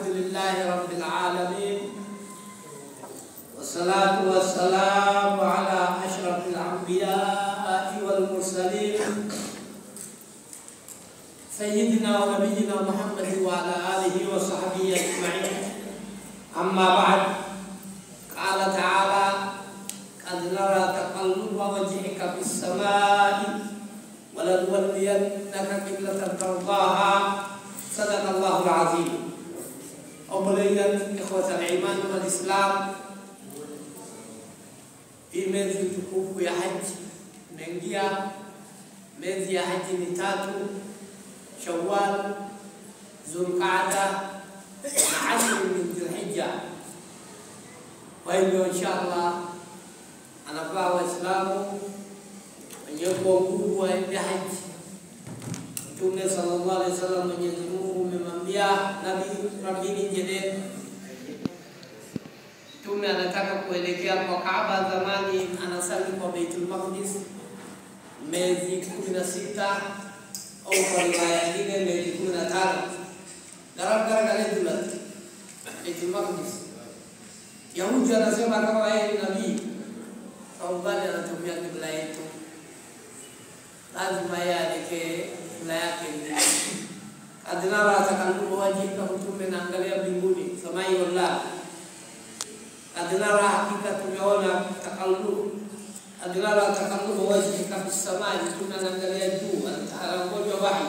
الحمد لله رب العالمين والصلاة والسلام على أشرف الأنبياء والمرسلين سيدنا ونبينا محمد وعلى آله وصحبه أجمعين. أما بعد، قال تعالى: قد نرى تقلب وجهك في السماء ولنولينك قبلة ترضاها. صدق الله العظيم. Obrigado, ikhwata al-iman wal Islam. Imezi tukufu ya haji naingia, mezi ya haji ni 3 Shawwal, Zulqaada na 10 min Dhulhijja. Kwa hivyo inshallah anafaa Waislamu wenye nguvu waende haji. Mtume sallallahu alaihi wasallam, Mwenyezi Mungu amemwambia Nabii Rabbi Jalil, Mtume anataka kuelekea kwa Kaaba. Zamani anasali kwa Baitul Maqdis miezi 16 au kwa riwaya nyingine miezi 15. Gara kale Baitul Maqdis. Yahudi anasema kama yeye ni nabii, sababu anatumia kibla yetu, lazima yake na yake. Adnara takallu wajhika, Mtume naangalia mbinguni, samai wallah. Adnara hakika tumeona takallu, adnara takallu wajhika fis samai, Mtume naangalia juu. Anangoja wahi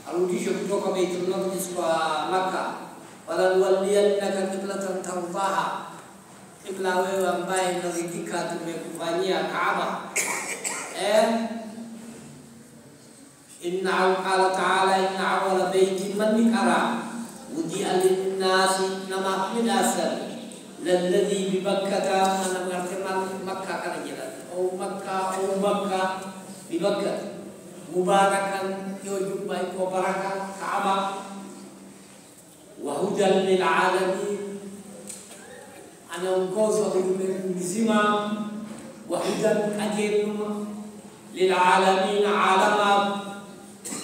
arudishe kutoka Baitul Maqdis kwa Makkah. Wala nuwalliyannaka qiblatan tardaha, qibla wewe ambaye unadhikika tumekufanyia Kaaba. إن قال تعالى: إن أول بيت من كرى وضع للناس نما من أسر للذي بمكة. أنا مرتمل مكة كرجلا أو مكة بمكة مباركا يوجب بيك وبركة كعبة وهدى للعالمين. أنا أنقذه من زما وهدى أجر للعالمين عالما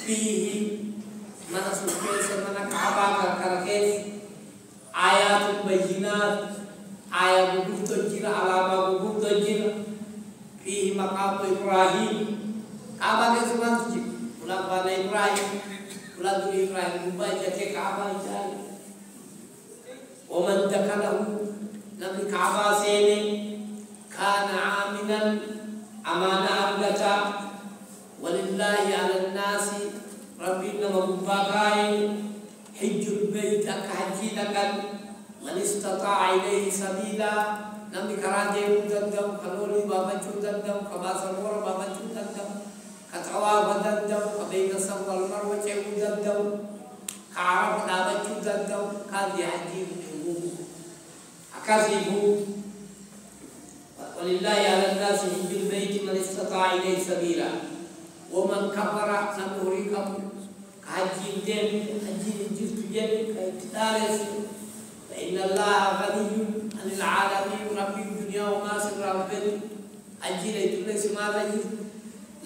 فيه من سبحانه من كعبة كركز آيات بينات آيات بوجود علامة بوجود فيه مقام إبراهيم. كعبة كسمان تجيب ulang pada Ibrahim, ulang tu Ibrahim membaca ke Kaabah itu. Waman dakalahu, nabi Kaabah sini kana aminan amana amlata. Walillahi ala nasi rabbina mabubakai hijjul bait akahajilakan man istata'a ilayhi sabila. Nabi karaje mudandam kaloli babaju dandam kabasawar babaju dandam katawa badandam kabaina sawal marwa ce mudandam kaarab babaju dandam kadi haji mu akasibu. Walillahi ala nasi hijjul bait man istata'a ilayhi sabila. ومن كفر نموركم كهجين دين هجين جفت جين كيتدارس فإن الله غني عن العالمين رب الدنيا وما سر ربنا. هجين يتلس ما رجل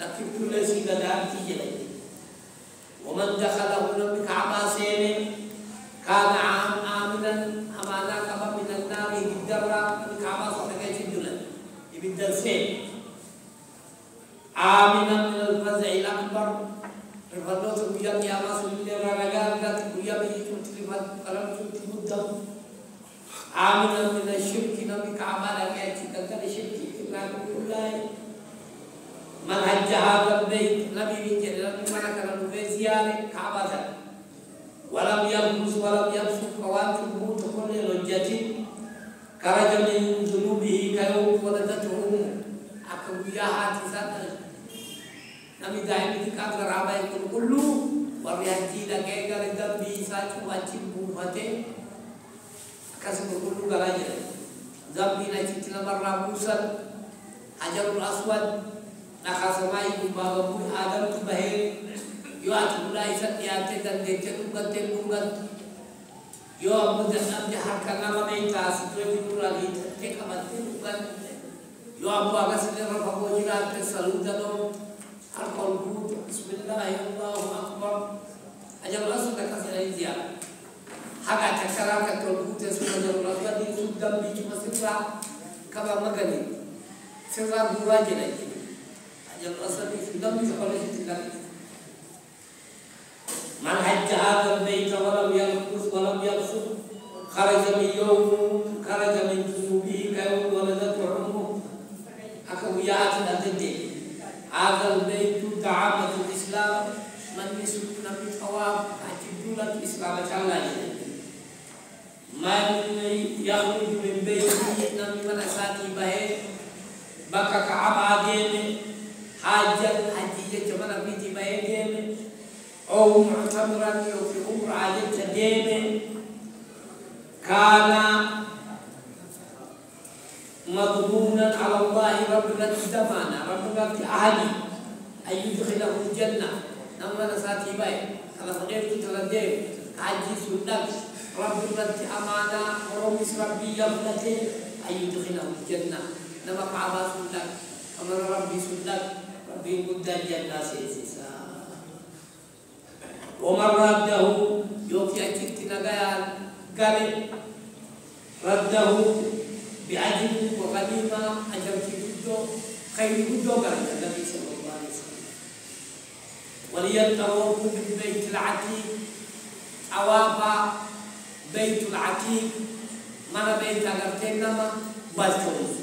لكن كل شيء قدام تجلي. ومن دخله نبي كعبة سيني كان آمنا أمانا كما من النار بالدرة. من كعبة صدقة الدولة بالدرسين آمنا من الفزع الأكبر. الفضل تقول يا مسؤول الرجال لا تقول يا بيت تلفت كلام تقدم. آمنا من الشرك نبي كعبة لك تكتر الشرك لا تقول لا. من حج هذا البيت نبي بيجي نبي mana كلام بيزيارة كعبة ولم يلبس ولم يفسق فواتبه تقول لجتي خرج من ذنوبه كيوم ولدته أكبيها تسات. Nabi daim dikatakan rabai kullu warihaji lagi kalau dambi satu wajib buate kasih kullu galaja dambi nanti tilamar rabusan hajarul aswad nakasamai kubabu adam tu bahir yo atulai satyate dan deketukan tembungan yo amudan amja harkan nama mereka situasi lagi tekamat tembungan yo abu agas lera pamojirat saludano Al-Qur'an. Bismillahirrahmanirrahim. Ajar Allah sudah kasih ziarah. haga takara ka tolbute sunna rabbani suddam bi masira kaba magani sirra buraje na ajal asali suddam bi kala tilak man hajja hadha albayt wa lam yanqus wa lam yaqsud kharaja min yawm kharaja min dhunubihi ka yawm waladatu ummu akawiyat adde hadha albayt da'amatul islam man yusukuna bi thawab ajibul islam ta'ala man yakhruj min baytihi nam min asati bahe baka ka'aba gene hajjat hajjiyya jamana biti bahe gene au mu'tamiran fi umra ajat gene kana madmunan ala Allah rabbuna damana rabbuna fi ahli ayyudkhilahu al-jannah nam min asati bahe ala faqirtu taladde haji sunnah ربنا أمانة ورمس ربي يبنتي أن يدخله الجنة نما كعبا سلك أمر ربي سلك ربي مدى الجنة سيسيسا ومن رده يوكي أكتنا قال رده بعجل وغنيمة أجر في جده خير جده قال النبي صلى الله عليه وسلم وليتطوف بالبيت العتيق طوافا بيت العتيق من بيت أغرتنما بالتوز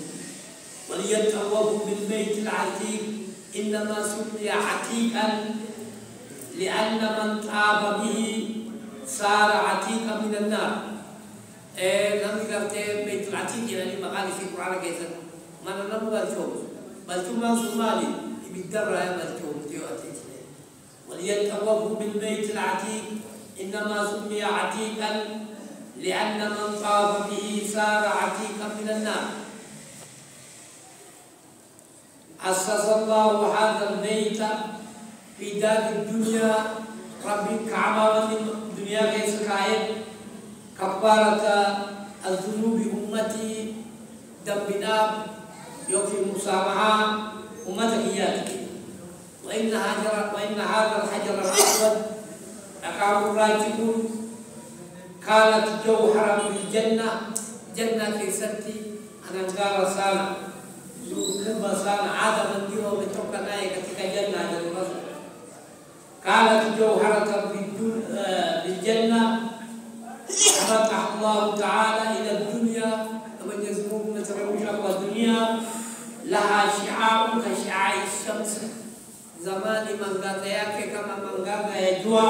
وليتطوف بالبيت العتيق إنما سمي عتيقا لأن من طاف به صار عتيقا من النار لم يغرتن بيت العتيق يعني مقال في القرآن كيسا من لم بالتوز بالتوز من صومالي بالدرة بالتوز وليتطوف بالبيت العتيق إنما سمي عتيقا لأن من طاف به صار عتيقا من النار أسس الله هذا البيت في دار الدنيا رب الكعبة من الدنيا كيس كايد كفارة الذنوب أمتي ذنب الآب يوفي مسامحة أمتك إياك وإن هذا الحجر الأسود أقام الراكبون كانت جوهرا في الجنة جنة كيستي أنا نقال سانا زوجة سانا عادة من ديو بتوقع نايك تلك جنة جل الرسول كانت جوهرة في الجنة فتح الله تعالى إلى الدنيا ومن يزمون نتروجها والدنيا لها شعاع كشعاع الشمس زمان من غاياك كما من غايا يجوا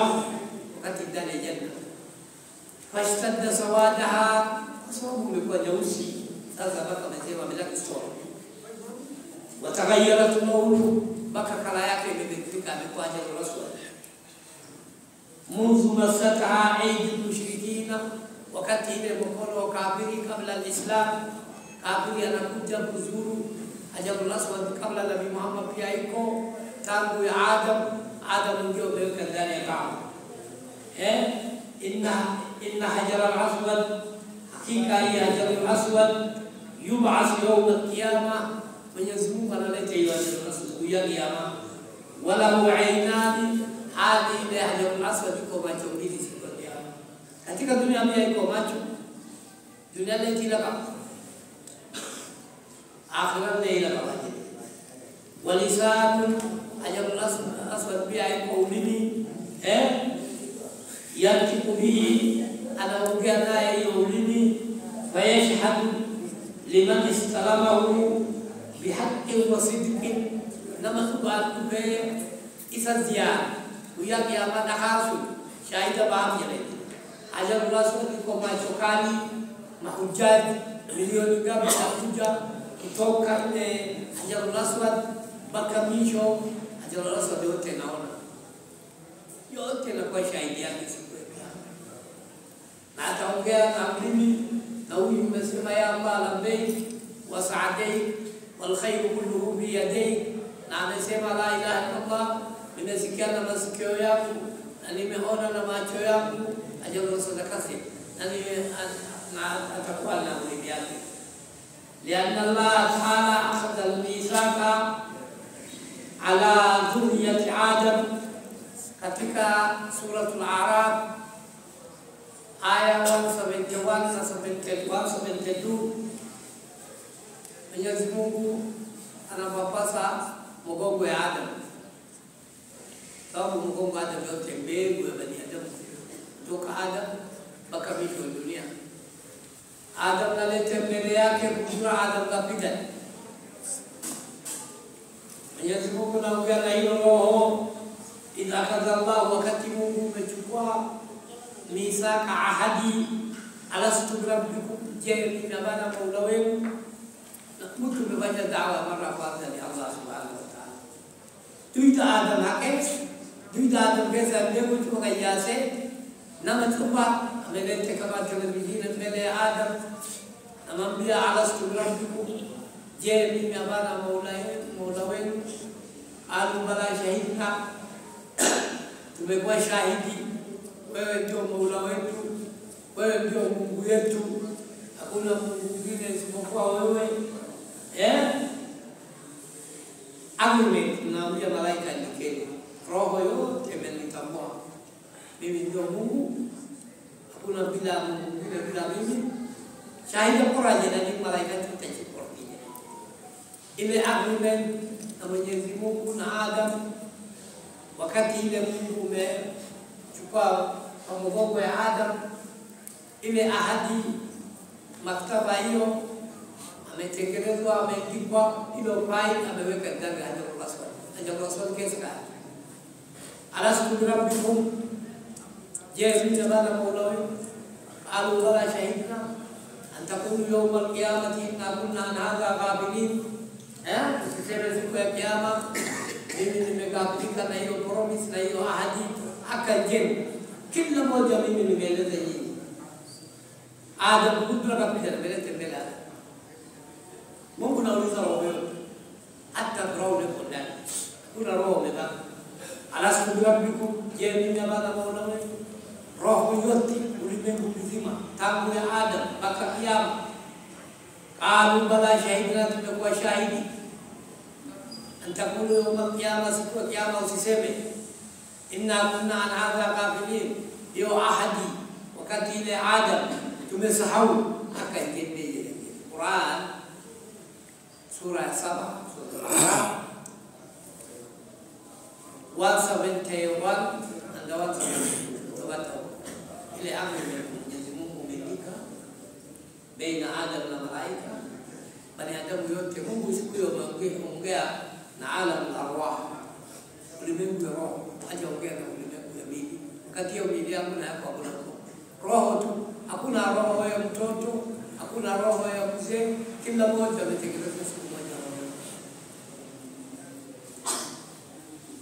وقت الجنة فاشتد سوادها صوم بكو جوسي أذهبك مزيما بلك الصور وتغيرت اللون بكى كلاياك بذكرك بكو أجل الرسول منذ مستها عيد المشركين وكتير بقول وكافري قبل الإسلام كافري أنا كنت بزور أجل الرسول قبل النبي محمد بيايكو تانبو آدم نجو بيوك الدنيا كعب إن حجر الأسود حقيقة هي حجر الأسود يبعث يوم القيامة من يزمون على ليتي الرسول يا قيامة وله عينان هذه حجر الأسود يكون ما تقولي في القيامة هتيك الدنيا ما يكون ما تقول الدنيا التي لك آخرا لا لك ولسان حجر الأسود بها يكون ينطق به أنا وكذا يولني فيشهد لمن استلمه بحق وصدق نما سبحان به إذا زياد ويا قيامة نخاسو شاهد بام جلد أجل الله سبحانه كما شكالي محجات مليون جاب حجة توكل أجل الله سبحانه بكميشو أجل الله سبحانه يوتناونا يوتنا كوي شاهديا لا تونجا نعملني نوي مسلم يا الله لبيك وسعديك والخير كله بيديك نعم سيما لا إله إلا الله من سكان ما سكيوياك أني مهونا ما تشوياك أجل رسول كثير أني أتقوى لنا بيديك لأن الله تعالى أخذ الميثاق على ذرية آدم ketika suratul A'raf aya 171 na 172 Mwenyezi Mungu anapapasa mgongo ya Adam. Sababu mgongo wa Adam yote mbegu ya bani Adam kutoka Adam mpaka mwisho wa dunia. Adam nalete mbele yake kujua Adam kapita. Mwenyezi Mungu anaongea na hilo roho idha kadha Allah, wakati Mungu umechukua misaka ahadi alastu rabbikum, je mimi bana Mola wenu. Mtu umefanya da'wa mara kwanza ni Allah subhanahu wa ta'ala. Tuita Adam hake, tuita Adam kesa mbegu kutoka yase na mchukua amelete kama televisheni mbele ya Adam, anamwambia alastu rabbikum, je mimi bana Mola wenu. Alubala shahidna, tumekuwa shahidi wewe ndio Mola wetu, wewe ndio Mungu wetu, hakuna Mungu mwingine isipokuwa wewe. Agreement, tunaambia malaika nikeni, roho yote imenitambua mimi ndio Mungu, hakuna bila Mungu bila mimi. Shahidi kwa jina ni malaika tutachukua ile agreement na Mwenyezi Mungu na Adam. Wakati ile Mungu umechukua mgongo ya Adam, ile ahadi maktaba hiyo ametengenezwa, ameandikwa hilo pai, ameweka ndani ya Hajarul Aswad kesa. Alastu rabbikum, je mimi bana Mola wenu. Alu wala shahidna an takunu yawm al-qiyamati inna kunna an hadha ghafilin. Usiseme siku ya kiyama mimi nimegafika na hiyo promise na hiyo ahadi. Akajen kila mmoja mimi nimeeleza hii. Adam kudra kabisa mbele mbele. Mungu nauliza roho yote, hata roho ile ndani kuna roho mbele. Alastu rabbikum, je mimi bana Mola wenu. Roho yote ulimwengu mzima tangu ya Adam mpaka kiyama. Qalu bala shahidna, tumekuwa shahidi. Antakulu yawm qiyama, siku ya kiyama usiseme inna kunna an hadha ghafilin, hiyo ahadi wakati ile Adam tumesahau. Akaitende ile Qur'an sura 7 171 and 172 ile amri ya Mwenyezi Mungu umeandika baina Adam na malaika, bani Adam yote. Mungu siku hiyo ameongea na alam al-arwah, ulimwengu wa roho, hajaongea na ulimwengu wa mili. Wakati hiyo mili yangu na yako hakuna roho tu, hakuna roho ya mtoto, hakuna roho ya mzee, kila mmoja ametengenezwa siku moja roho.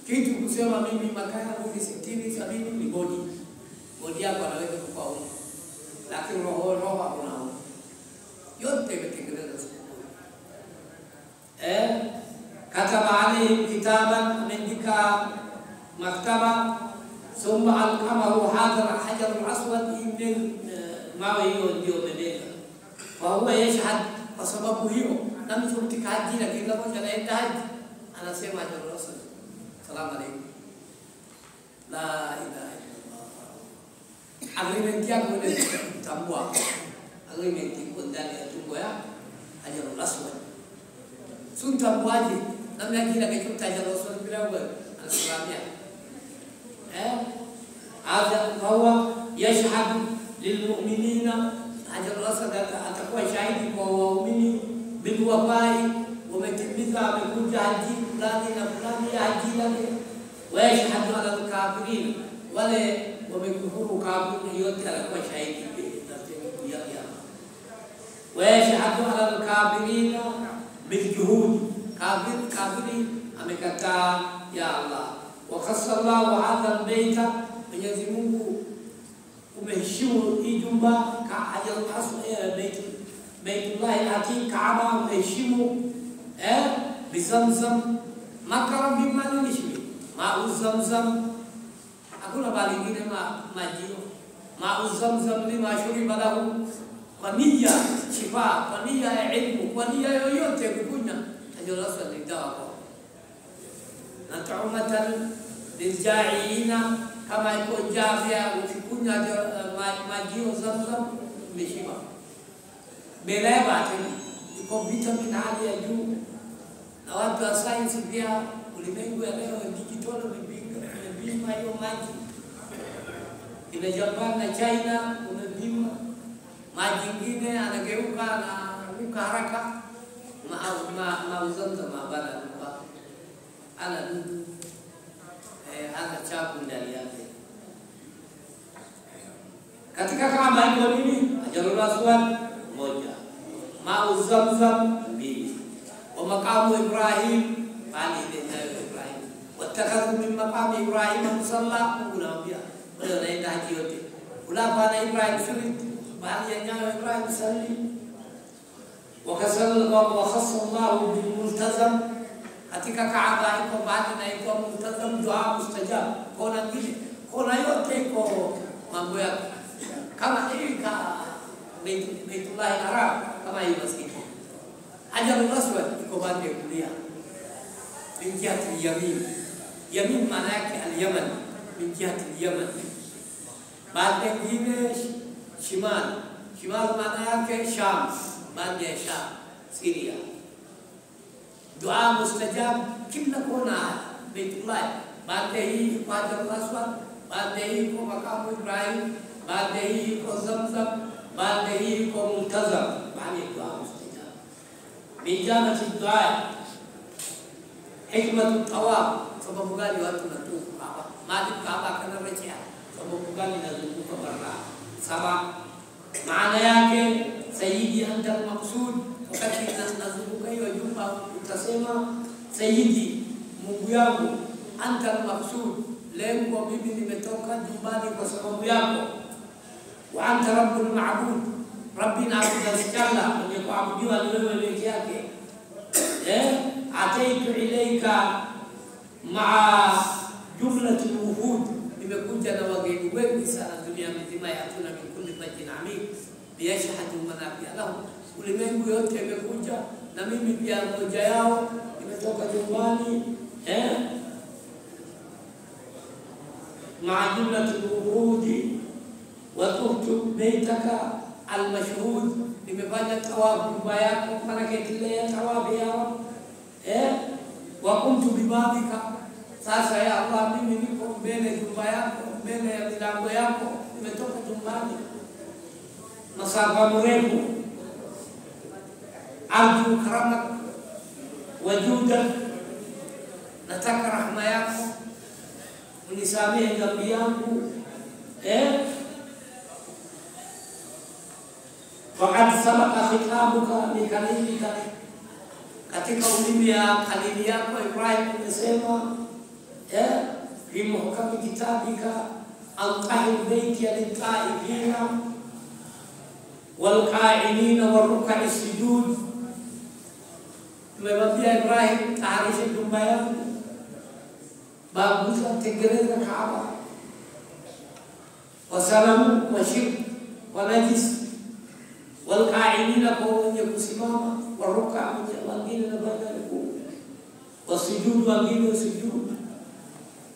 Kitu kusema mimi makaya ni 60 70 ni body yako anaweza kufaulu, lakini roho hakuna. Yote imetengenezwa siku moja. Kataba alayhi kitaban, ameandika maktaba, thumma alqamahu Hajarul Aswad, ibn mawe hiyo ndio mbele. Wa huwa yashhad, kwa sababu hiyo na mtu mtikaji na kila mmoja anaenda haji anasema Hajarul Aswad salamu alaykum, la ilaha illallah. Agreement yako ile tambua, agreement iko ndani ya tumbo ya Hajarul Aswad. Suntambuaje namna kila kitu Hajarul Aswad bila wewe anasimamia. Hadha huwa yashhad lilmu'minina, Hajarul Aswad atakuwa shahidi kwa waumini bilwafai, wametimiza amekuja haji fulani na fulani ya haji yake. Wa yashhadu ala al-kafirin, wale wamekufuru kafiri yote atakuwa shahidi ya kiyama. Wa yashhadu ala al-kafirin biljuhud, kafiri amekataa ya Allah. Wa khassa Allahu hadha al-baita, Mwenyezi Mungu umeheshimu hii jumba ka Hajarul Aswad, Baitullah al-Atiq, Kaaba umeheshimu bizamzam, makaram bimani nishmi ma'u zamzam, hakuna bali ngine maji ma'u zamzam lima shuriba lahu, kwa nia shifa, kwa nia ya ilmu, kwa nia yoyote kukunya Hajarul Aswad ni dawa kwa na tu'matan lilja'ina, kama iko jafia ukikunywa kunywa maji ya Zamzam umeshiba. Belaya batini iko vitamin hali ya juu, na watu wa science pia ulimwengu ya leo digital umepima hiyo maji. Ile Japan na China umepima maji ingine anageuka na ruka haraka Zamzam mabara ruka ana dudu ana chapu ndani yake. Katika Kaaba iko nini? Hajarul Aswad moja, Ma'u Zamzam mbili, wa maqamu Ibrahim bali ile nayo Ibrahim, watakadhu min maqami Ibrahim musalla. Unaambia wale wanaenda haji yote ulapa na Ibrahim Surit bali ya nyayo Ibrahim salli. wa khassa Allah bil multazam, katika Kaaba iko bali na iko multazam dua mustajab. Kona ngine kona yote iko mambo yake kama hii ka Baitullah Haram kama hii msikiti. Hajarul Aswad iko bande kulia min jihati yamin. Yamin maana yake al-Yaman, min jihati al-Yaman. Bande ngine shimal, shimal maana yake Sham, bande ya Sham, Syria. Dua mustajab kila kona Baitullah. Bande hii kwa Hajarul Aswad, bande hii kwa makamu Ibrahim, bande hii kwa Zamzam, bande hii kwa multazam. Bali dua mustajab. Bijamati dua, hikmatu tawaf. Sababu gani watu wanatufu Kaaba? Mali Kaaba kana rejea. Sababu gani nazunguka bara? Saba. Maana yake sayyidi anta al-maqsud. Wakati nazunguka hiyo jumba utasema sayyidi, Mungu yangu, anta al-maqsud, lengo mimi nimetoka jumbani kwa sababu yako. Wa anta rabbul ma'bud, rabbi na'budu jalla, mwenye kuabudiwa ni wewe peke yake. Ataitu ilayka ma'a jumlati al-wuhud, nimekuja na wageni wengi sana dunia mzima, yatuna min kulli fajin amik liyashhadu manafi'a lahum. Ulimwengu yote imekuja na mimi pia mmoja yao, nimetoka jumbani ma'a jumlati al-wuhud wa tuhtu baitaka al-mashhud, nimefanya tawafu nyumba yako, maana kile tawafu yao wa kuntu bibabika. Sasa ya Allah, mimi niko mbele nyumba yako, mbele ya milango yako, nimetoka nyumbani masafa mrefu. Arju karamak wajudak, nataka rahma yako, unisamehe dhambi yangu. Faqad sabaka khitabuka li kalimika, katika ulimi ya kalimi yako Ibrahim umesema fi muhkami kitabika al-tahir baiti lil-ta'ifina wal-qa'imina war-ruk'i sujud. Tumemwambia Ibrahim taharisha nyumba yangu, baguza tengeneza Kaaba, wasalamu wa shirk wa najis, wal-qa'imina kwa wenye kusimama, war-ruk'a wengine na baada rukuu, wasujud wengine sujud.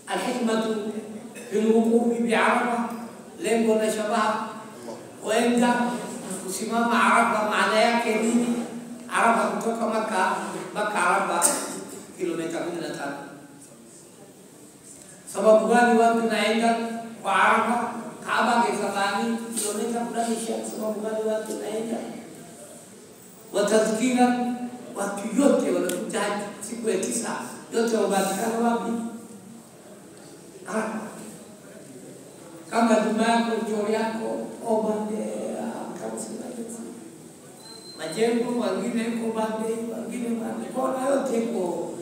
Al-hikmatu fil wuqufi bi'Arafa, lengo na shabaha kwenda kusimama Arafa. Maana yake nini? Arafa kutoka Maka Arafa kilomita 15. Sababu gani watu naenda kwa Arafa? Kaaba kifadhani kilomita fulani. Sababu gani watu naenda? Watazkira, watu yote wanakuja siku ya 9 yote wabatikana wapi? Kama nyumba yako, choo yako, obande kama sinaje, majengo wengine iko bande, wengine bande, kona yote iko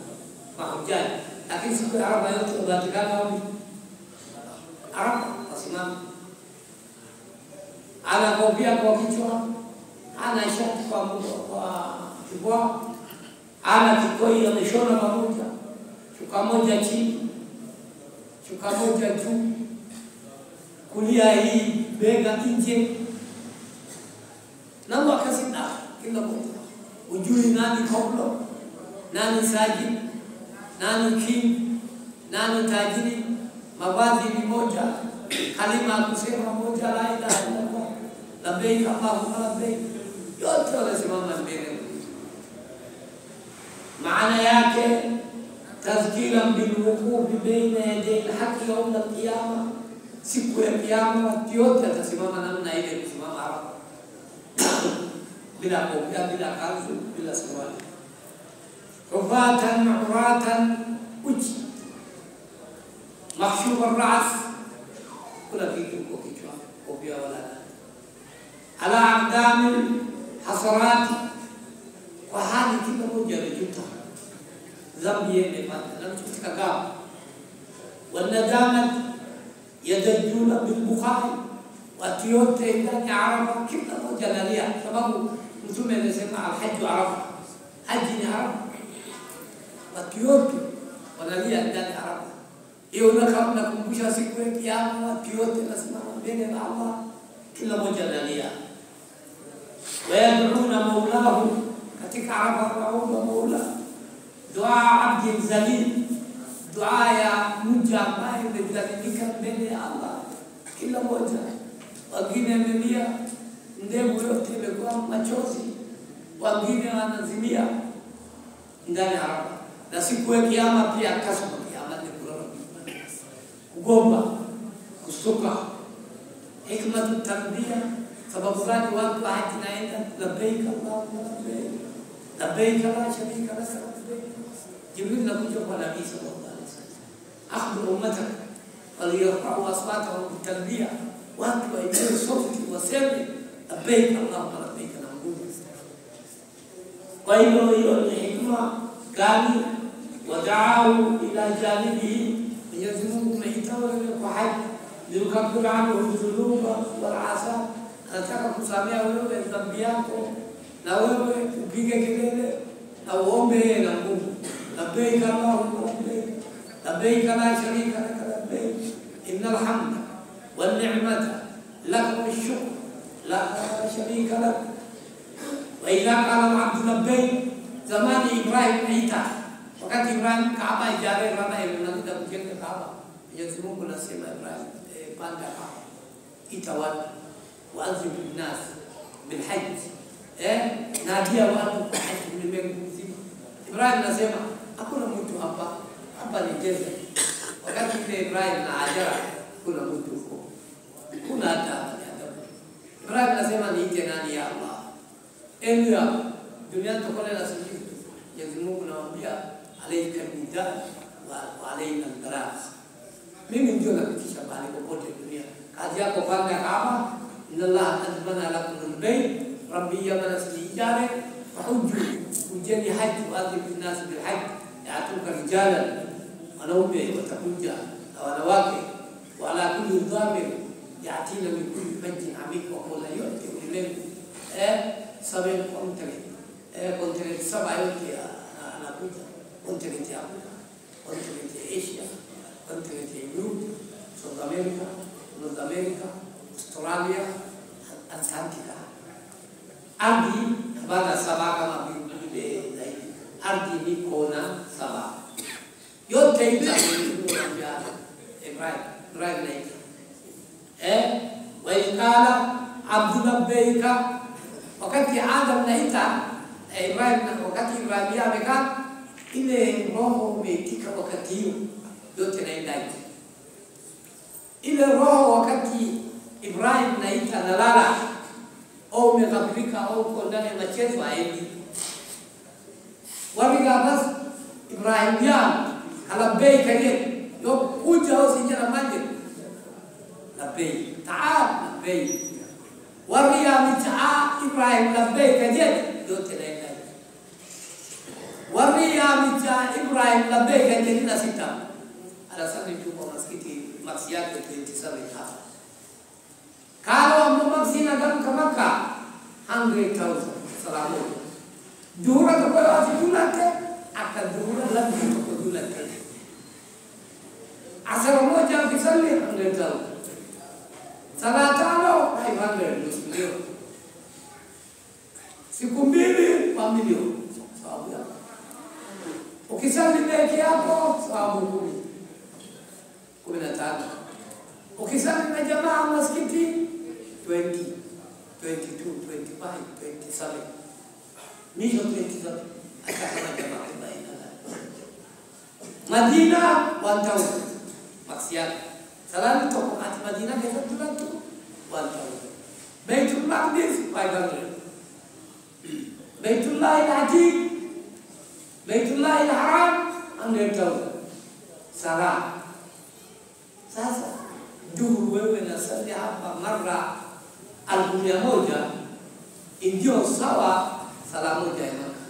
mahujani. Lakini siku ya Arafa yote wabatikana wapi? Arafa wasimama. Ana kofia kwa kichwa, ana shati kwa kibwa, ana kikoi ameshona pamoja, shuka moja chini, shuka moja juu, kulia hii bega nje, na wakasina kila mmoja. Ujui nani koplo, nani saji, nani king, nani tajiri, mavazi ni moja, kalima kusema moja la ilaha illallah, labbaik Allahumma labbaik, yote wanasimama mbele. Maana yake tazkiran bilwuqufi baina yaday alhaqi yawm alqiyama, siku ya kiyama watu yote watasimama namna ile, kusimama hapa bila kofia, bila kanzu, bila suruali, rufatan uratan, uchi, makhshub ar-ra's, kuna kitu kwa kichwa, kofia wala ala aqdamil hasarat, kwa hali kila mmoja anajuta dhambi yemepata na mtukagawa, wanadamat yadajuna bilbukhari, watu yote ndani ya Arafa kila mmoja analia, sababu Mtume alisema alhajju Arafa, haji ni Arafa, watu yote wanalia ndani ya Arafa. Hiyo nakumbusha siku ya kiyama, watu yote wanasimama mbele ya Allah, kila mmoja analia. Wayad'una maulahu, katika Arafa wanaomba Mola, dua abdi zalil, dua ya mja ambaye amedhalilika mbele ya Allah, kila mmoja. Wengine wamelia, ndevu yote imekuwa machozi, wengine wanazimia ndani ya Arafa. Na siku ya kiyama pia kasma kiyama ni kugomba, kustuka, hikmatu tarbia. Sababu gani watu haji naenda labbaik Allahumma labbaik, labbaik la sharika lak labbaik. Jibril nakuja kwa Nabii sallallahu alaihi wasallam, akhbir ummatak waliyarfa'u aswatahum bitalbiya, watu wainue sauti waseme labbaik Allahumma labbaik na nguvu. Kwa hiyo ni hikma gani? Wada'u ila janibihi, Mwenyezi Mungu ameitoa kwa haji liyukaffira anhu dhunuba wal asa, anataka kusamea wewe dhambi yako, na wewe upige kelele na uombe na Mungu, labbaik Allahumma labbaik, labbaik la sharika lak labbaik, innal hamda wan ni'mata lak wash shukr la sharika lak. Wa idha qala al-'abdu labbaik, zamani Ibrahim aita, wakati Ibrahim Kaaba ijare rana inakuja kujenga Kaaba, Mwenyezi Mungu anasema Ibrahim panda Kaaba, itawala waanze binnas bilhajj, nadia watu kwa haji ulimwengu mzima. Ibrahim anasema hakuna mtu hapa ni desert. Wakati ile Ibrahim na Hajara kuna mtu huko, kuna hata Adamu. Ibrahim anasema niite nani ya Allah, enea dunia tukole na sisi. Mwenyezi Mungu anamwambia alayka nida wa alayna al-balagh, mimi ndio nakufikisha bali popote dunia, kazi yako panga Kaaba. Inna Allah azmana lakum al-bayt, rabbi yamana sijare fahujju, ujeni haji waadhibu an-nas bil hajj, ya'tuka rijalan, wanaume watakuja na wanawake, wala kulli dhamir yatina min kulli fajjin amik, wa qala yote ulimwengu sabe kontinent saba yote anakuja, kontinent ya Afrika, kontinent ya Asia, kontinent ya Europe, South America, North America, Australia, Antarctica. Ardhi baada saba kama vile zaidi, ardhi ni kona saba yote itakuwa Ibrahim naita wa ikala abdu labbaika, wakati Adam naita Ibrahim, wakati Ibrahim amekaa ile roho umeitika, wakati hiyo yote naenda ile roho, wakati Ibrahim naita nalala au umekafirika au uko ndani ya machezo haendi. Wabiga bas Ibrahim ya labbaik yeye yo kuja au sijana maji labbaik taal labbaik, wabiga mitaa Ibrahim labbaik yeye yote naenda, wabiga mitaa Ibrahim labbaik yeye na sita alasani tu kwa msikiti maksi yake 27 hapa. Kalau memaksina dalam kemaka 100,000 salamu. Dura kepada julan ke akan dura lebih ke julan ke. Asal moja bisalli 100,000. Salatano 500 milioni. Siku mbili mamilioni. Sababu ya. Ukisali mbele hapo sababu 15. Ukisali na jamaa msikiti 20, 22, 25, 27. Nisho 27. Akakana jamaa baina. Madina 1000 maksiat. Salam toko ati Madina kesa tu 1000. Baitul Maqdis 500. Baitullah al-Atiq, Baitullah al-Haram 100,000. Salah. Sasa ndugu wewe na sali hapa mara 1,000 ndio sawa sala moja ya Maka.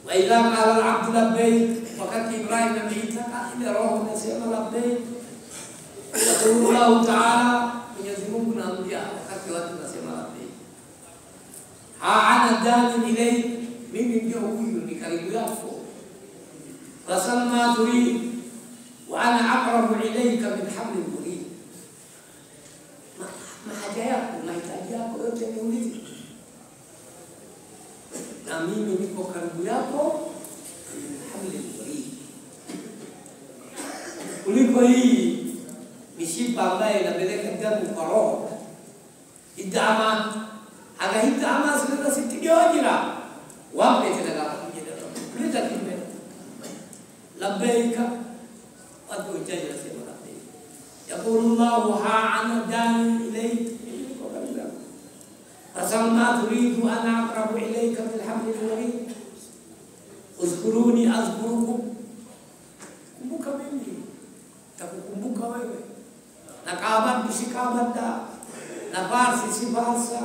Wa ila qala al-abd labbayk, wakati Ibrahim ameitaka ile roho inasema labbayk. Allah Ta'ala, Mwenyezi Mungu anaambia wakati watu nasema labbayk. Ana dani ilayk, mimi ndio huyu ni karibu yako. Fasamma turid wa ana aqrabu ilayka min hablil warid. Haja yako, mahitaji yako yote niulize. Na mimi niko karibu yako hablil warid. Kuliko hii mishipa ambayo inapeleka damu kwa roho. Idama agahitama sasa sitigeojira. Wape tena kujenda. Kuleta kimbe. Labbaika watu wajaji wasema labbaika. Yaqulullahu ha'ana dani ilayk. Fasamma turidu ana aqrabu ilayka bil hablil warid. Uzkuruni azkurukum. Kumbuka mimi. Takukumbuka wewe. Na Kaaba kushikabata. Na Farsi si Farsa.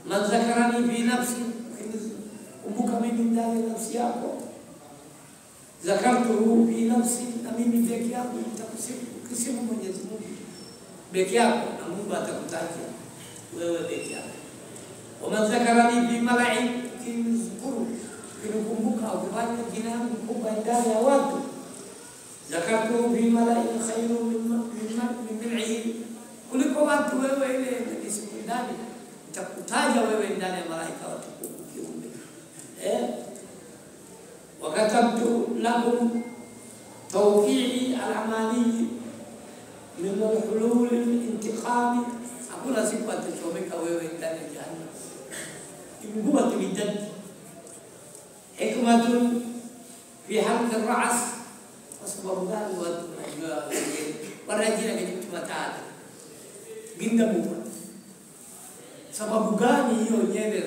Man zakarani fi nafsi. Kumbuka mimi ndani ya nafsi yako. Zakartuhu fi nafsi, na mimi peke yangu nitakusifu Mwenyezi Mungu peke yako, na Mungu atakutaja wewe peke yako. Waman zakarani fi mala'i, kinzkuru, kinikumbuka ukifanya jina yangu kubwa ndani ya watu. Zakartuhu fi mala'i khairu min mil'i, kuliko watu wewe ile siku ndani nitakutaja wewe ndani ya malaika watukufu kiumbe. وكتبت لكم توقيعي العمالي من الحلول الانتقام. أقول سيبقى تشوفك وين دار الجهنم. إنبوة بالجد. حكمة في حلق الرعس وصبر الله والرجل كجبت متعاد. جند موت. سبب gani hiyo nyewe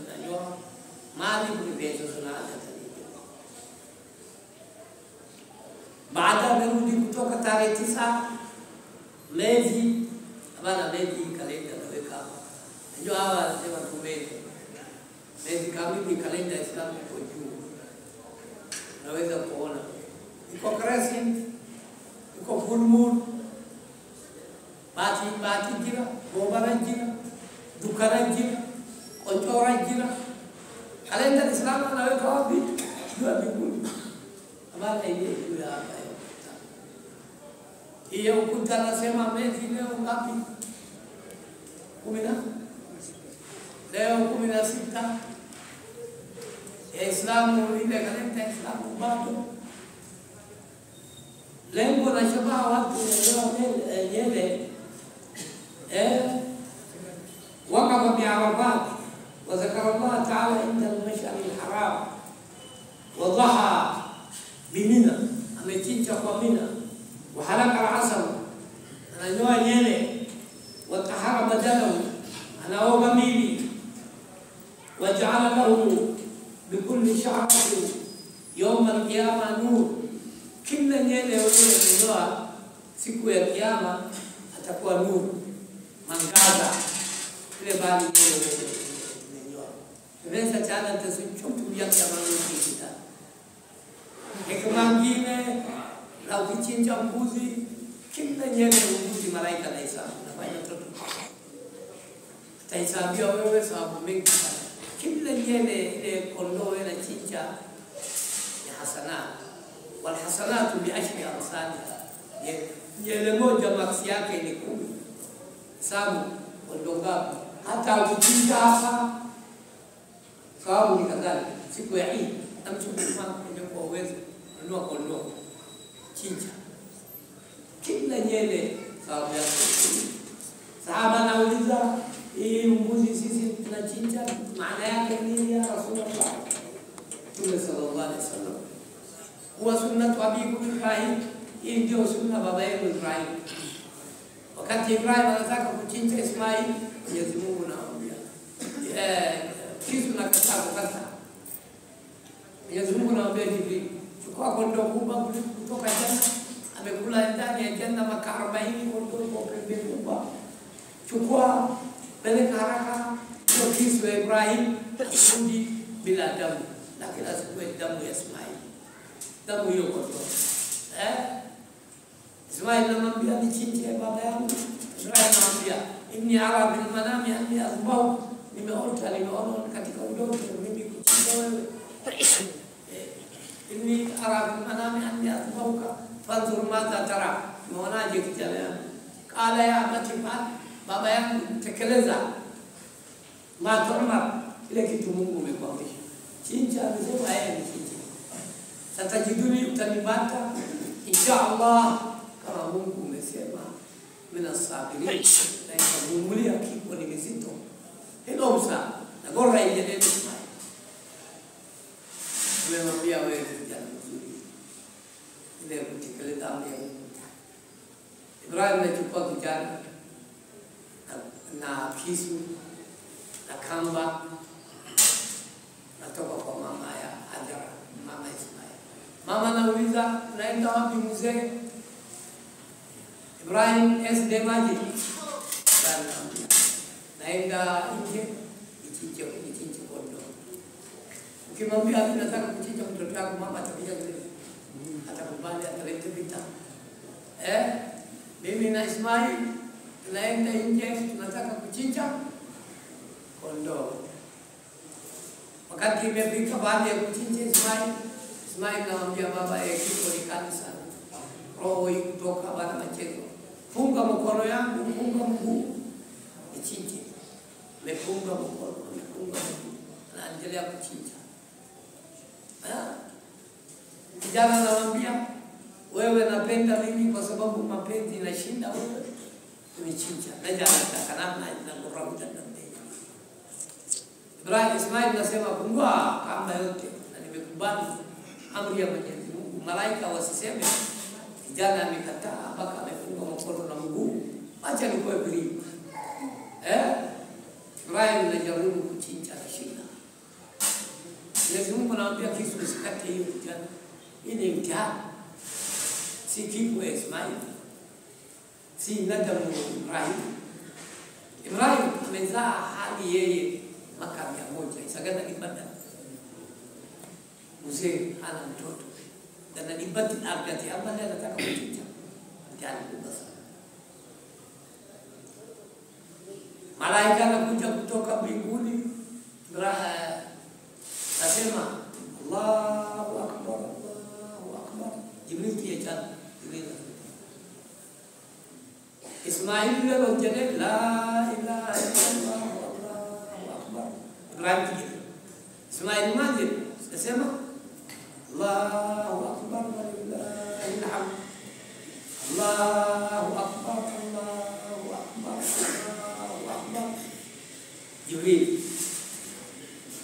najua mali kulipezo sunada. Baada amerudi kutoka tarehe 9 mwezi kalenda naweka hapa. Ndio hawa sema tumeke. Mwezi kamili kalenda Islamu iko juu. Naweza kuona. Iko crescent, iko full moon. Bati jira, gobara jira, dukara jira, kontora jira. Kalenda Islamu naweka wapi? Jua mbinguni. Amana ile juu hapa. Hiyo ukuta nasema mwezi leo ngapi? 10. Leo 16. Islamu ile kalenda Islamu bado. Lengo la shabaha watu nyele waqafa bi Arafat wa zakara Allah ta'ala inda al-mash'ar al-haram wa dhaha bi Mina, amechinja kwa Mina. وحلق العسل أنا نوع نيني وطهر بدنه أنا هو بميلي وجعل له بكل شعرة يوم القيامة نور. كل نيني وليه نوع siku ya kiyama atakuwa nuru mwangaza ile bali ile nyoa tunaweza chana tusichumtumia kama nini hekima nyingine na ukichinja mbuzi kila nyele mbuzi malaika na Isa nafanya mtoto ataisabia wewe sababu mengi sana. Kila nyele ile kondoo na chinja ya hasanat wal hasanatu bi ashri amsalha. Nyele moja maksi yake ni 10 sababu kondoo ngapi hata ukichinja hapa sababu ni kadhalika siku ya Eid namchukua kwa uwezo nunua kondoo chinja kila nyele sababu ya sahaba nauliza hii mbuzi sisi tunachinja maana yake nini ya Rasulullah? Mtume sallallahu alaihi wasallam huwa sunnatu abikum Ibrahim, hii ndio sunna baba yenu Ibrahim. Wakati Ibrahim anataka kuchinja Ismail, Mwenyezi Mungu anamwambia kisu na kata. Mwenyezi Mungu anamwambia Jibril, chukua kondoo kubwa kutoka janna, amekula ndani ya janna maka 40 kondoo kwa pembe kubwa. Chukua peleka haraka kwa kisu ya Ibrahim, asudi bila damu, lakini asikuwe damu ya Ismail. Damu hiyo kondoo. Ismail anamwambia nichinje baba yangu. Ibrahim anamwambia inni ara bil manami anni azbahu, nimeona katika udoto mimi kuchinja wewe. Inni ara bil manami anni azbahuka fanzur madha tara, unaonaje kijana yangu? Qala ya abati fa, baba yangu tekeleza ma tu'mar, ile kitu Mungu amekwambia chinja. Amesema yeye ni chinja. Satajiduni, utanipata insha Allah kama Mungu umesema mina sabirin, na itavumilia kipo ni mzito. Hilo msa na gora ile neno Ismail. Nimemwambia wewe kijana mzuri, ile kutekeleza amri ya Mungu. Ibrahim anachukua kijana na kisu na kamba, natoka kwa mama ya Hajara, mama Ismail. Mama anauliza, naenda wapi mzee? Ibrahim esdemaje? Naenda nje nichinje kondoo. Ukimwambia nataka kuchinja mtoto wako, mama atakuja kule, atakubali, ataleta vita. Mimi na Ismail tunaenda nje, tunataka kuchinja kondoo. Wakati imefika baada ya kuchinja Ismail anamwambia baba, kifo ni kali sana, roho ikutoka bana machezo. Funga mkono yangu, funga mguu, nichinje. Mefunga mkono, mefunga mguu, anaendelea kuchinja. Kijana anamwambia, wewe napenda mimi kwa sababu mapenzi inashinda wewe, unichinja. Naja nataka namna inakurauta ndani. Ibrahim Ismail anasema fungua kamba yote, na nimekubali amri ya Mwenyezi Mungu. Malaika wasiseme kijana amekataa mpaka amefunga mkono na mguu, acha nikoe free. Ibrahim anajaribu kuchinja na shida. Mwenyezi Mungu anamwambia kisu usikate hiyo kijana. Hii ni mtihani. Si kifo ya Ismail, si nadamu Ibrahim. Ibrahim amezaa hadi yeye maka 100, isagana ibada. Mzee ana mtoto na ibada abdati ambaye anataka kuchinja. Mtihani kubwa sana. Malaika anakuja kutoka mbinguni, anasema Allahu akbar, Allahu akbar. Jibril kiacha Ismail leo jane la ilaha illallah Allahu akbar. Ibrahim kijana Ismail manje anasema Allahu akbar wa lillahil hamd. Allahu akbar, Allahu akbar, Allahu akbar. Jibril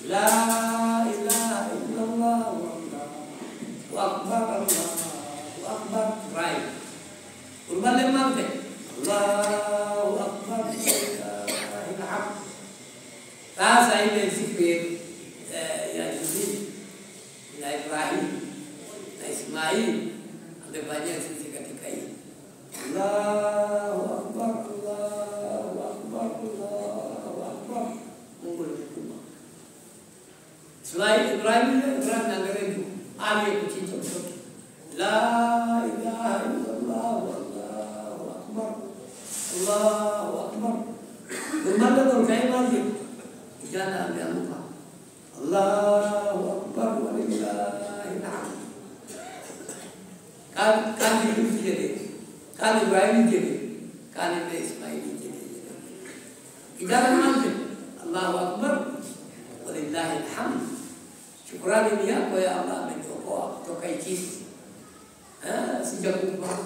la ilaha illallah Allahu akbar, Allahu akbar. Ibrahim urbale mante Allahu akbar, lillahil hamd. Sasa ile siku ya Jibril na Ibrahim na Ismail amefanya sisi katika hii. Allahu akbar, Allahu akbar, Allahu akbar. Mungu ni mkubwa. Ibrahim anaangalia juu, aliyekuchinja mtoto. La ilaha illallah Allahu akbar, Allahu akbar. Kumanda ndo kaimaje? Kijana ameamka. Allahu akbar wa lillahil hamd. Kan Ibrahim jadi, kan Ismail jadi. Kijana mmoja, Allahu akbar wa lillahil hamd. Shukrani ni yako ya Allah, ameniokoa kutoka ikizi. Si sijakufa,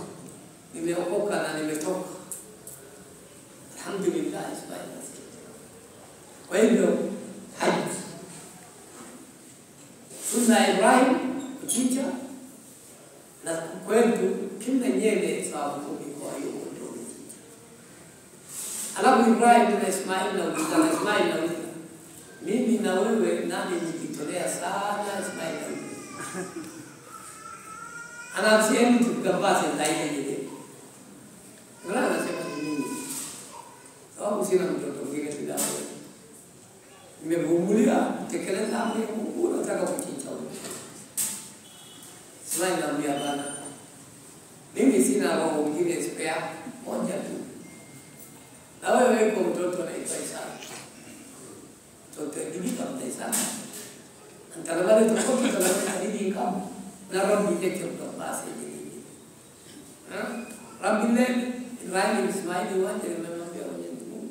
nimeokoka na nimetoka. Alhamdulillah Ismail. Kwa hivyo haji sunna Ibrahim kuchinja na kwetu kila nyele sababu kwa hiyo ndio. Alafu Ibrahim na Ismail na Ismail na mimi na wewe nani nikitolea sana Ismail na anasema tukapase ndani ile. Wala anasema nini? Sababu sina mtoto mwingine bila wewe. Nimevumilia tekeleza amri ya Mungu, nataka kuchinja wewe. Ismail anambia bana, mimi sina roho mwingine spare moja tu. Na wewe uko mtoto anaitwa Isa. Mtoto ndivyo mtaisana. Antalabale tukopi talabale hili kama na Rabbi yake mtapasi hili. Rabbi le Ibrahim Ismail wote wamemwambia Mungu,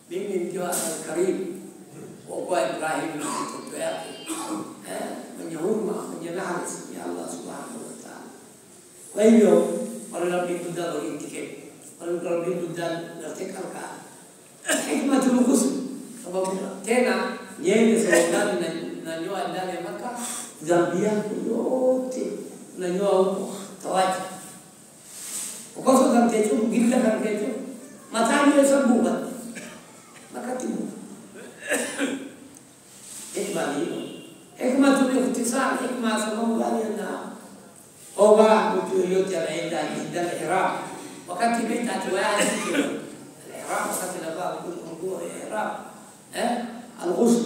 mimi ndio karibu kwa Ibrahim na mtoto yake. Mwenye huruma, mwenye nafsi ya Allah subhanahu wa ta'ala. Kwa hivyo wale Rabbi kudalo intike. Wale Rabbi kudalo natekalka. Hikmatu al-ghusl. Sababu tena yeye sababu na nyoa ndani ya Makkah, dhambi yako yote unanyoa huko tawaji. Ukosa dhambi hizo gilda dhambi hizo. Matani ya sababu makatibu. Hikmatu al-ikhtisar, hikma sababu gani na oba mtu yote anaenda ndani ihram. Wakati bid'a tuwaya ihram wakati navaa nguo ya ihram. الغسل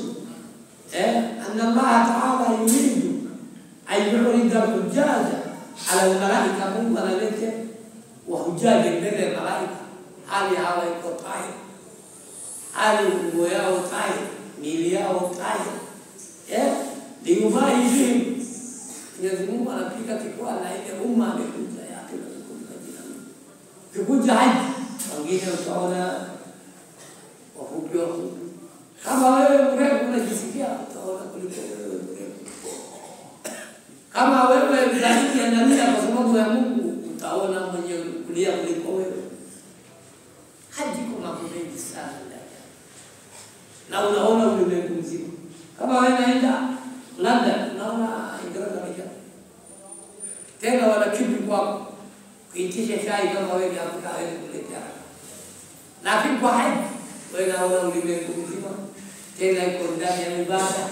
أن الله تعالى يريد أن يعرض الحجاج على الملائكة منزلة وحجاج من الملائكة حالي هاوي كطاير حالي وياه طاير ميلياه طاير ليباهي بهم يزمون على فيك تقوى لا إله أمة بكل يا أخي بكل حج وقيل تعالى وحجوه kama wewe mrefu unajisikia utaona kuliko wewe mrefu. Kama wewe zaidi analia kwa sababu ya Mungu utaona mwenye kulia kuliko wewe. Haji kwa mambo mengi sana ndani. Na unaona ulimwengu mzima. Kama wewe unaenda London unaona Uingereza moja. Tena wana kitu kwako. Kuitisha chai kama wewe ni Afrika wewe kuletea. Lakini kwa haji wewe unaona ulimwengu mzima. Tena iko ndani ya ibada,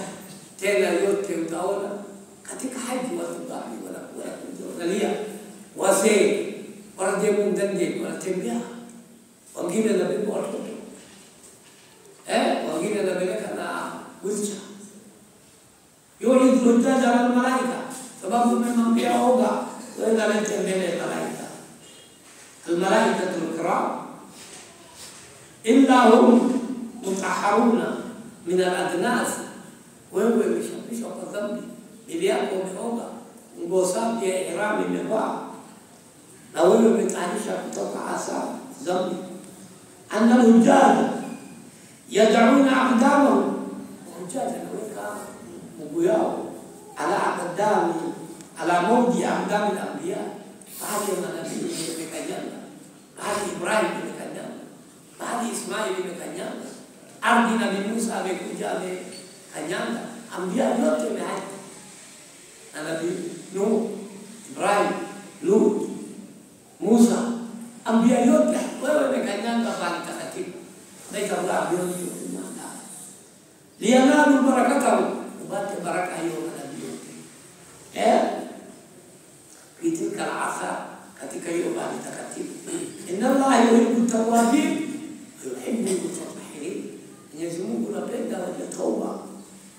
tena yote utaona katika haji watu ngapi wanakuwa kuangalia wazee wanaje ndani wanatembea, wengine wanabeba watoto wengine wanabeleka na wheelchair. Yule ndio jaza wa malaika sababu mmemwambia oga wewe unaleta mbele malaika. Al-malaikatul kiram illa hum mutahharuna من الأدناس wewe umeshapishwa kwa dhambi, ili yako umeoga, nguo safi ya ihram imevaa, na wewe umetayarisha kutoka hasa dhambi. Anna al-hujjaj yad'una aqdamahum, hujjaj anaweka mguu yao ala aqdami ala mawdi aqdami al-anbiya, baadhi ya manabii wamekanyanga, baadhi Ibrahim wamekanyanga, baadhi Ismail wamekanyanga. Ardhi Nabii Musa amekuja amekanyanga, ambia yote mehaji. Na Nabii Nuh, Ibrahim, Lut, Musa, ambia yote wewe umekanyanga bali takatifu. Na ikawa yote kumanda. Lianalu barakatahu, upate baraka hiyo na Nabii yote. Kitika al-asa katika hiyo bali takatifu. Inna Allah yuhibbu at-tawwabin wa yuhibbu al-mutatahhirin. Mwenyezi Mungu anapenda wenye toba,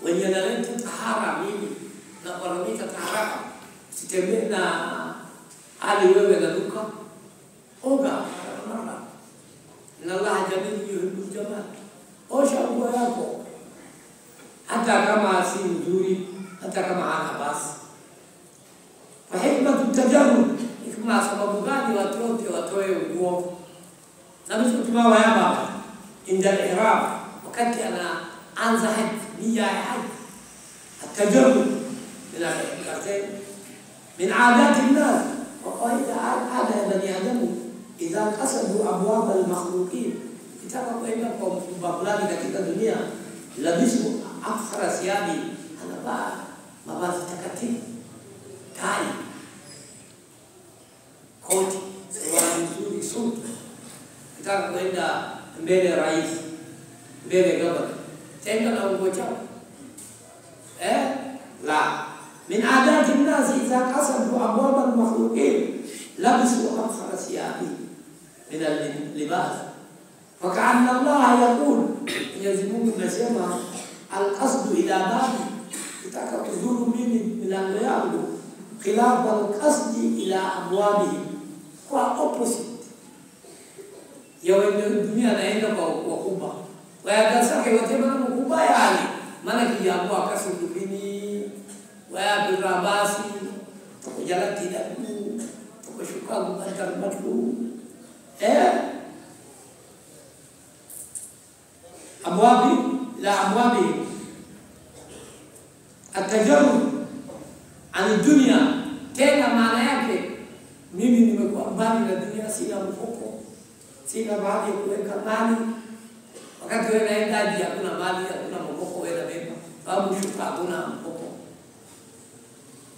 wenye wanaleta tahara mimi na wanaleta tahara. Sitembee na hali wewe na duka. Oga mara. Inna Allah jamil yuhibbu jamal. Osha nguo yako. Hata kama si nzuri, hata kama hana basi. Kwa hikmatu tajarrud, hikma sababu gani watu wote watoe nguo? Na mtu kama wayaba inda ihram wakati anaanza haji, nia ya haji, atajarrud min al-ihram min aadati an-nas wa kawaida ada ya bani Adamu idha qasadu abwab al-makhluqin, kitaka kwenda kwa mfumba fulani katika dunia, labisu afkhara siyabi, anavaa mavazi takatifu, tai, koti, suruali nzuri, suti. Kitaka kwenda mbele rais, mbele gavana, tenda na nguo chao. La min adati an-nas idha qasadu abwab al-makhluqin labisu afkhara siyabi min al-libas. فكأن الله يقول يزمون نسمع القصد إلى بابي kitaka kuzuru mimi milango yangu, khilafa al-qasdi ila abwabihim, kwa opposite ya wenye dunia naenda kwa wakubwa wayagasake watema na mkubwa yani maana kijambua kasudu bini waya birabasi tukujala tidabu tukushuka mbatar matu abwabi la abwabi atajarrud an dunia. Tena maana yake mimi nimekuwa mbali na dunia, sina mfuko, sina mahali ya kuweka mali. Wakati wewe unaenda haji hakuna mali, hakuna mfuko wewe unabeba, sababu shuka hakuna mfuko.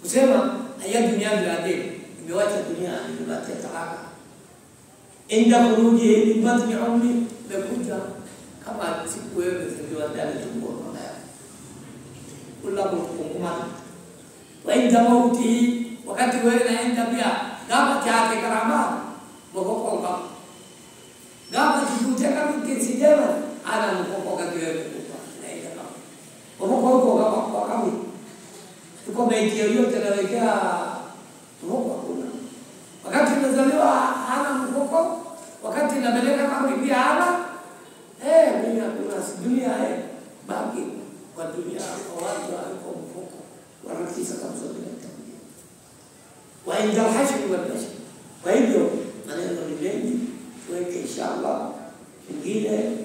Kusema haya dunia ndio imewacha dunia, imewacha talaka. Inda kuruji min batni ummi, imekuja kama siku wewe umezaliwa ndani ya tumbo la mama yako. Kula kukumuma. Wa inda mauti, wakati wewe unaenda pia gaba chake karama mfuko ngapa. Gaba jikuteka mkisijema ana mfuko wakati wewe kufa. Naenda kama. Mfuko uko kwa kama tuko maiti yote nawekea mfuko kuna. Wakati unazaliwa hana mfuko, wakati unapeleka kama pia hana dunia kuna dunia baki kwa dunia kwa watu wako mfuko wanakisa kabisa bila tabia. Wa inda al-hashr wal nashr. Kwa hivyo maneno ni mengi, tuweke inshallah ingine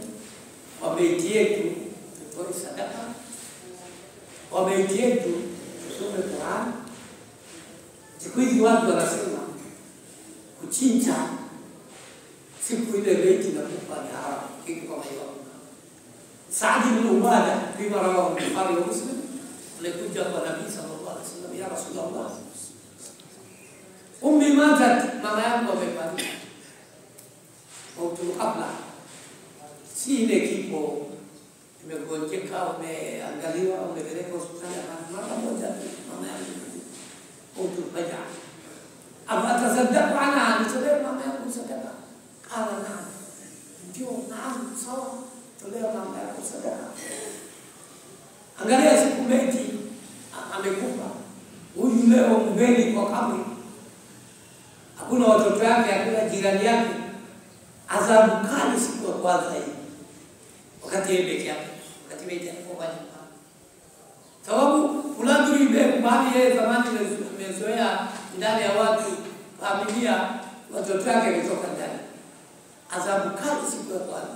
kwa maiti yetu tutoe sadaka, kwa maiti yetu tusome Qur'an. Siku hizi watu wanasema kuchinja siku ile maiti na kufa ni haramu, kitu kama hiyo. Saad ibn Ubadah bima rawahu Bukhari wa Muslim alikuja kwa Nabii sallallahu alaihi wasallam, ya Rasulullah, ummi matat, mama yangu amefariki, mautu kabla, si ile kifo imegonjeka, umeangaliwa, umepeleka hospitali, mara moja mama yangu mautu faja. Atasaddaqa anha, nitolee mama yangu sadaka? Qala naam. Ndio, naam, sawa, tolea mama yako sadaka. Angalia siku maiti amekufa, huyu leo mbele kwa kabri, hakuna watoto wake, hakuna jirani yake, adhabu kali siku ya kwanza hii, wakati yeye peke yake, wakati maiti anakufa nyumbani. Sababu fulani yule mbali yeye zamani amezoea ndani ya watu, familia, watoto wake kutoka ndani. Adhabu kali siku ya kwanza.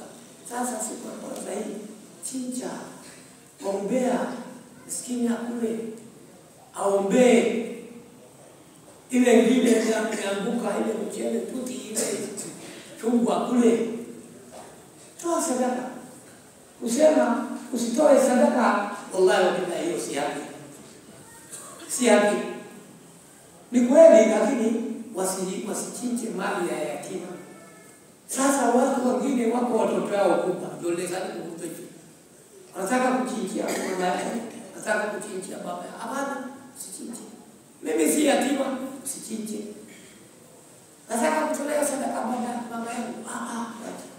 Sasa siku ya kwanza hii, chinja, ombea miskini akule, aombee ile ngine imeanguka, ile mchele tuti ile chungu akule. Toa sadaka. Usema usitoe sadaka, wallahi wabillahi hiyo si haki. Si haki. Ni kweli, lakini wasichinje mali ya yatima. Sasa watu wengine wako watoto wao kubwa, ndio lezani kuhusu hicho. Anataka kuchinjia mama yake, anataka kuchinjia baba. Hapana, usichinje. Mimi si yatima, usichinje. Nataka kutolea sadaka mama yangu. Wacha.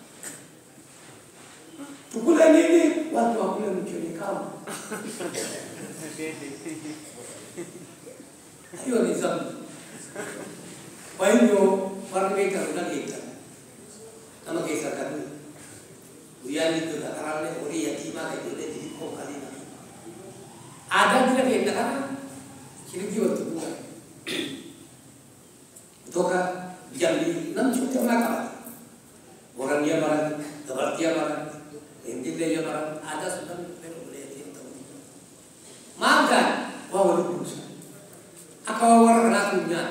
Tukule nini? Watu wakule mchele kama. Hiyo ni dhambi. Kwa hivyo warabika unaleta kama kisa kabisa uyali tunakarane ori yatima na yule jiko kalina ada bila kenda kana shiriki watu kutoka jamii na mchuta maka orang dia marah kebartia marah injil dia marah ada sudah boleh itu maka wawal kusa akawa warana kunya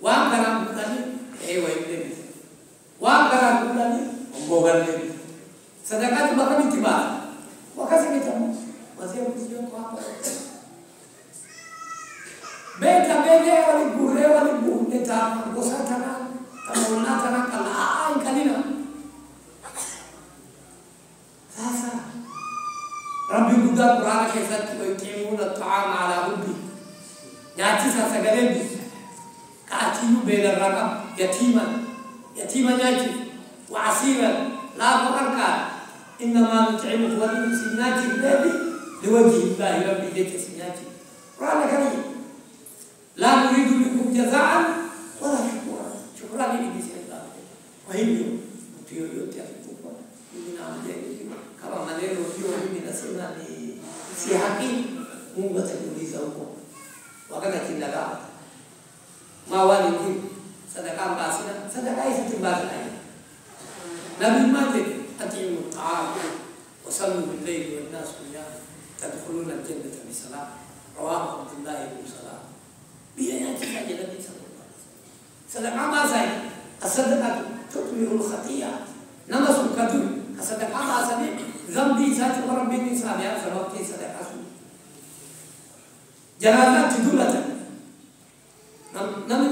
wa kana Sadaka tu bakal itibah. Wakasi kita masih mesti ko apa. Beda wali gure ta gosa tanah tamona tanah kala kalina. Sasa Rabbi Buddha Qur'an ke sath ko timuna ta'am ala hubbi. Nyati sa sagalebi. Katimu bela rakam yatima nyati wa asiran la mukarka innama nut'imuhu wa nusinati billahi liwajhi Allah rabbi jannati qala kali la nuridu minkum jazaan wala shukran li bisallah wa hivyo mtu yoyote akikupa mimi naamini kama maneno hiyo mimi nasema ni si haki Mungu atakuuliza huko wakati kindaga mawali sadaka basina sadaka hizi timbali Nabi mate atimu ta'am wa sallu bil layli wan nas qiyam tadkhuluna al jannata bi salam rawahu Abdullah ibn Salam biya saja Nabi sallallahu alaihi wasallam sadaka basai as-sadaqatu tutmi'u al khati'a namasu kadu sadaka basani zambi satu orang bin sahaja sebab sadaka su jangan tidulatan Nabi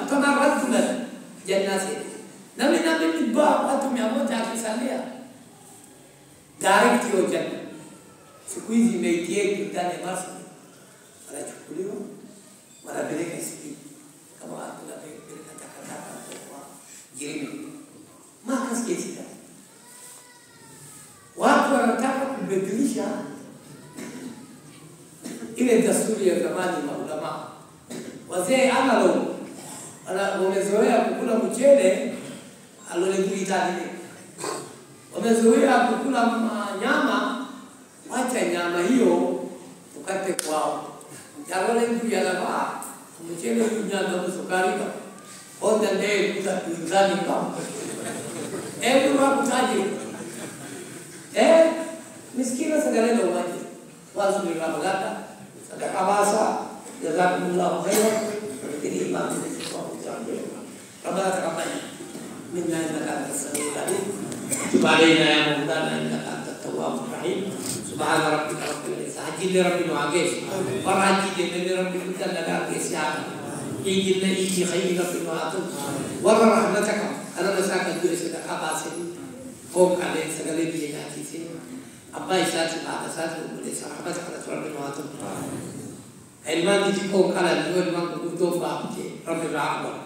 tamarrad tulan jannati Nabi nibba watu 100 akisalia direct hiyo janna siku hizi imeitie ndani ya basi anachukuliwa wanapeleka sipi kama wanapeleka takataka kwa jirani maka sikizika watu wanataka kubadilisha ile desturi ya zamani maulama wazee analo wamezoea kukula mchele alolekuitani wamezoea kukula nyama wacha nyama hiyo tukate kwao jalole kuya la mchele nyama sukari ka onda ndio kutazani kama wakutaji miskina segala waje wazo ni rabagata sadaka basa jazakumullahu khairan jadi imam ini sesuatu yang Rabbana taqabbal minna innaka antas samiul alim tub alaina ya maulana innaka antat tawwabur rahim subhana rabbika rabbil izzati rabbil alamin wa rahmatullahi rabbil alamin إيجي إيجي خير في الوقت ورا رحمتك أنا مساك الدنيا سيدا أباسي قوم عليه سجلي بيجاتي سين أبا إساتي بعد إساتي وبليس رحمتك على ترى الوقت علمان دي قوم على الدنيا ما قدوم بابتي رب العالمين